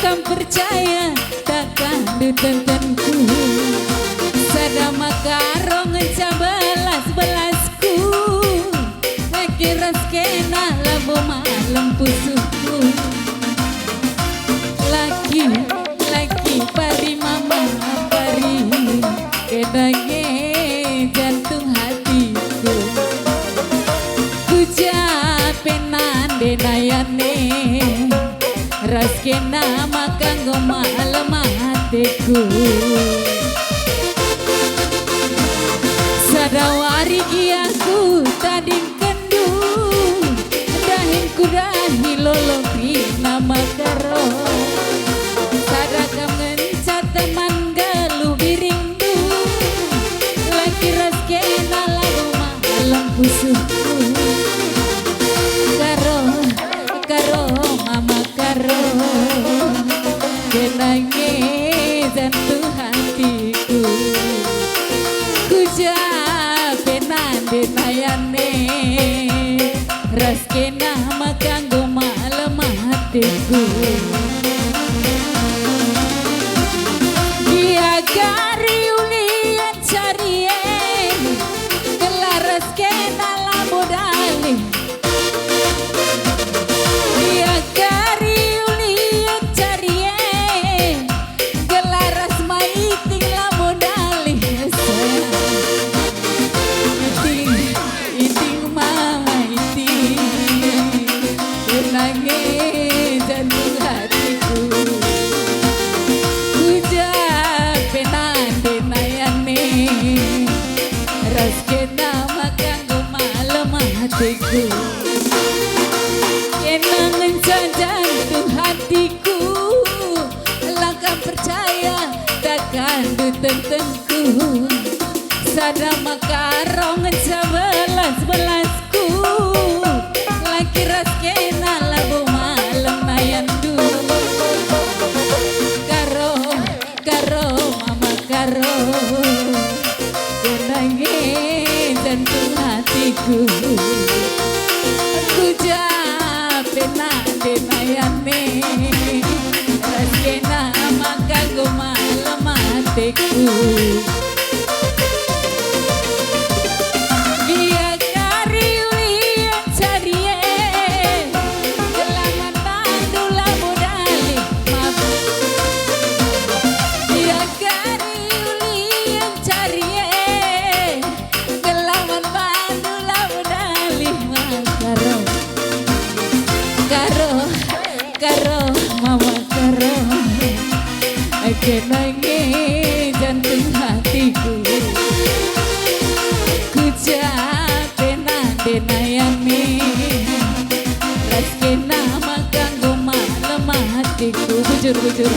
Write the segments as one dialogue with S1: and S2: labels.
S1: Langkah percaya takkan ditentenku. Sadama karo ngecabelas-belasku. Kira skena labu malam pusuku. Lagi pari mama pari kedange jantung hatiku. Kujapenan denayane raskena makanggo malam hatiku. Sadawari giaku tadi kudahi lolopi nama karo. Sadakam ngencat teman galuh biringdu. Laki raskena lagu malam pusuku. Karo mama karo. Kenange jantung hatiku. Kujapenan denayane raskena makanggo malam hatiku. Dia gari ulian carien gelar raskena lamodali. Dia gari ulian carien gelar rasmaiting lamodali. Iting mama nangis jantung hatiku. Kujapenan denayane raskena makanggo malam hatiku. Kenangan jantung hatiku. Langkah percaya takkan ditentenku. Sadama karo ngecabelas-belasku. Laki raskena labu malam nayandu. Karo mama karo. Kenange jantung hatiku. Kujapenan denayane raskena makanggo malam hatiku. Karo mama karo. Kenange jantung hatiku. Kujapenan denayane raskena makanggo malam hatiku. Bujur.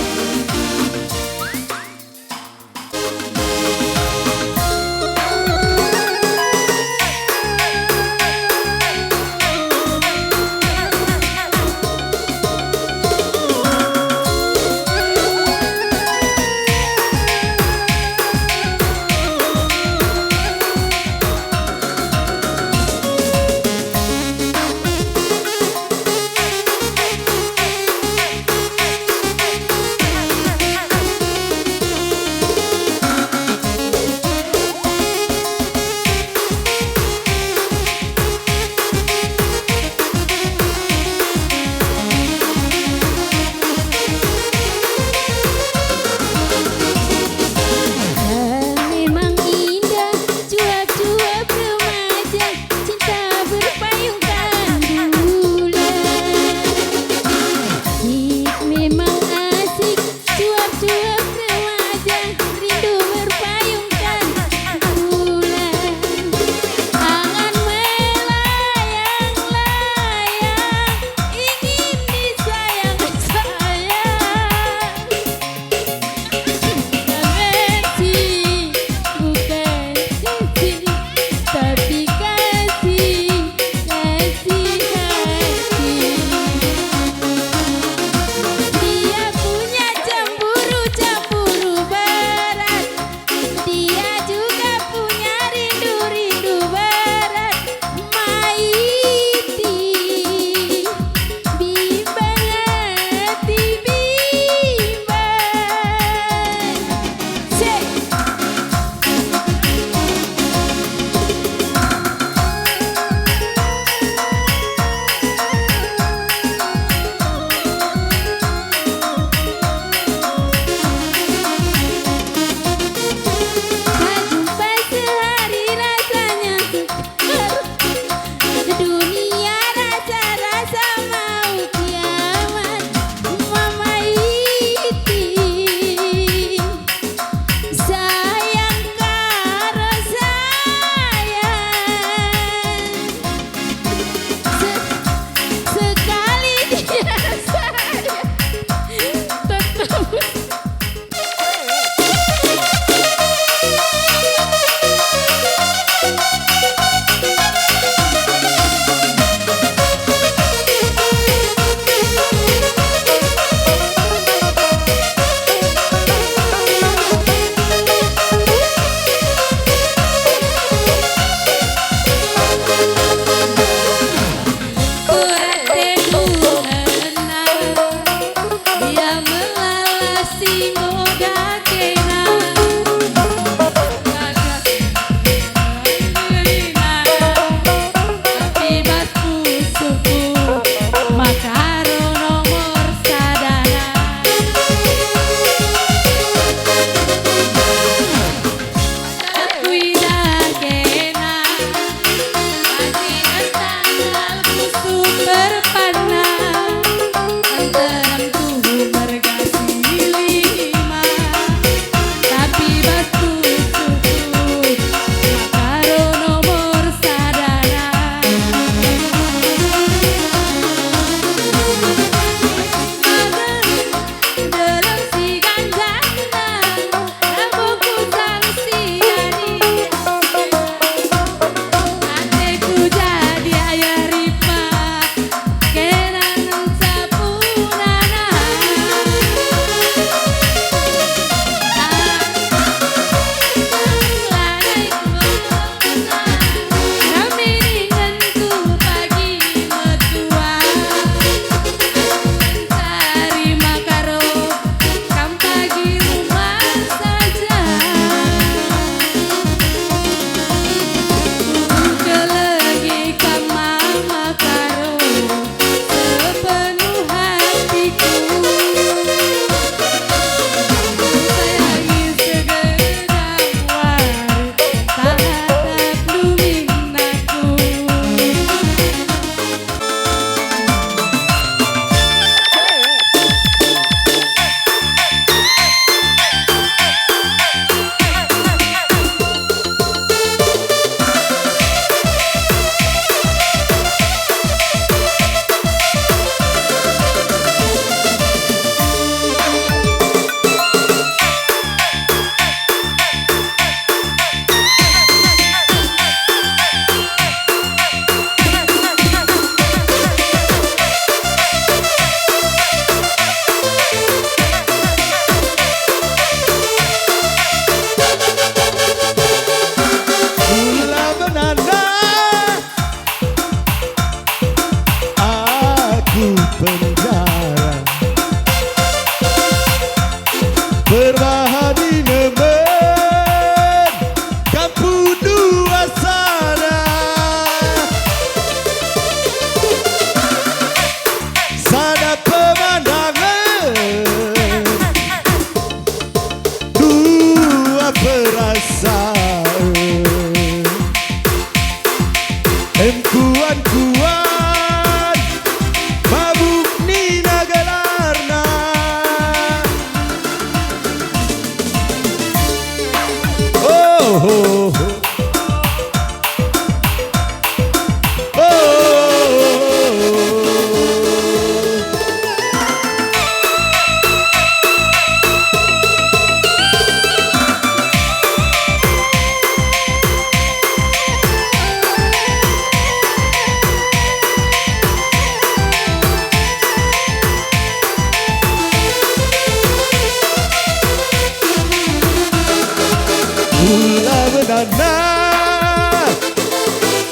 S2: Mula berdana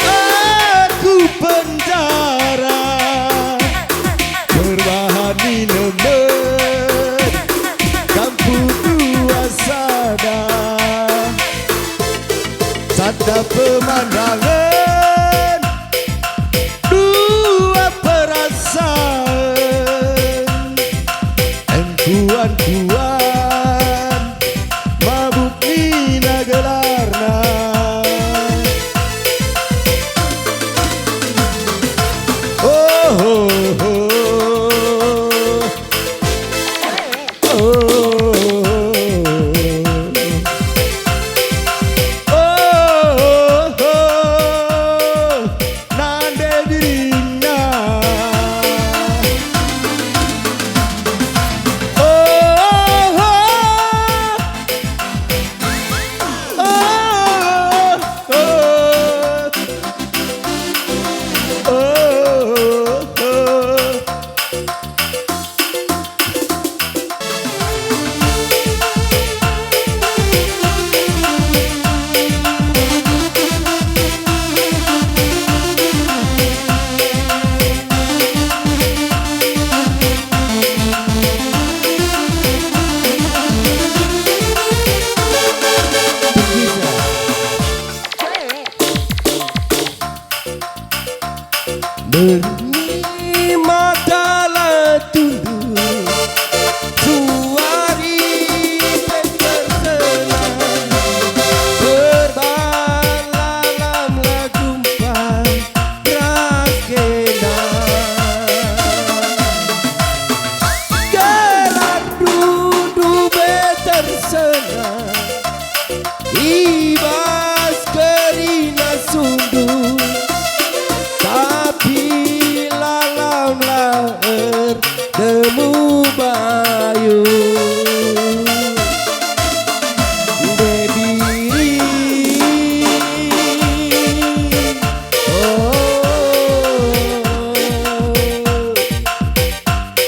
S2: aku penjara, berbahan minuman kampung dua sada, sada pemandangan dua perasaan, engkuan-kuan mabuk nina gelarna. Oh, oh, oh, oh, oh, nande dirinya. Berni madalah tunduk suari tersenang, berbalalam lagumpan rakena, gelar dudube tersenang, ibas kerina sundu. Tapi lalam lahir demu bayu berdiri,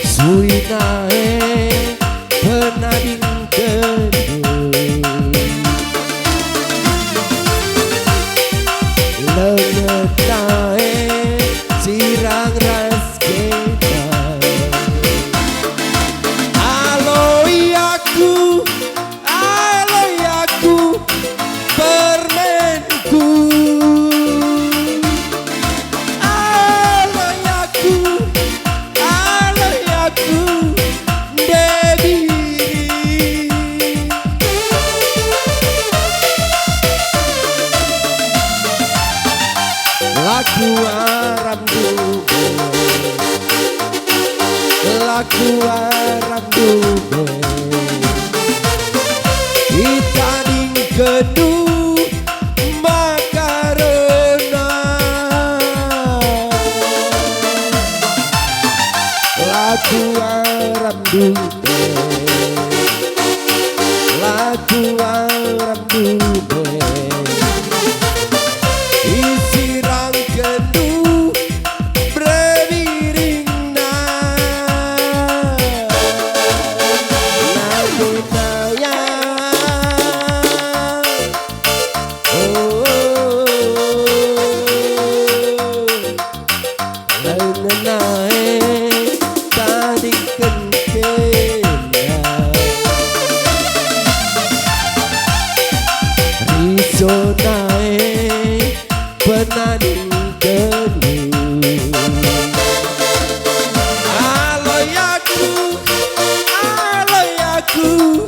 S2: sui nae penading kedua, lenget nae sirang ras kita. Aloi aku permenku, aloi aku debiri. Laku aram dube, laku aram dube, itading kedu makarena. Laku aram dube, laku aram dube, isirang kedu berbiring na lagu naya. Lagu nae tadi kena riso nae penading kedua. Aloi aku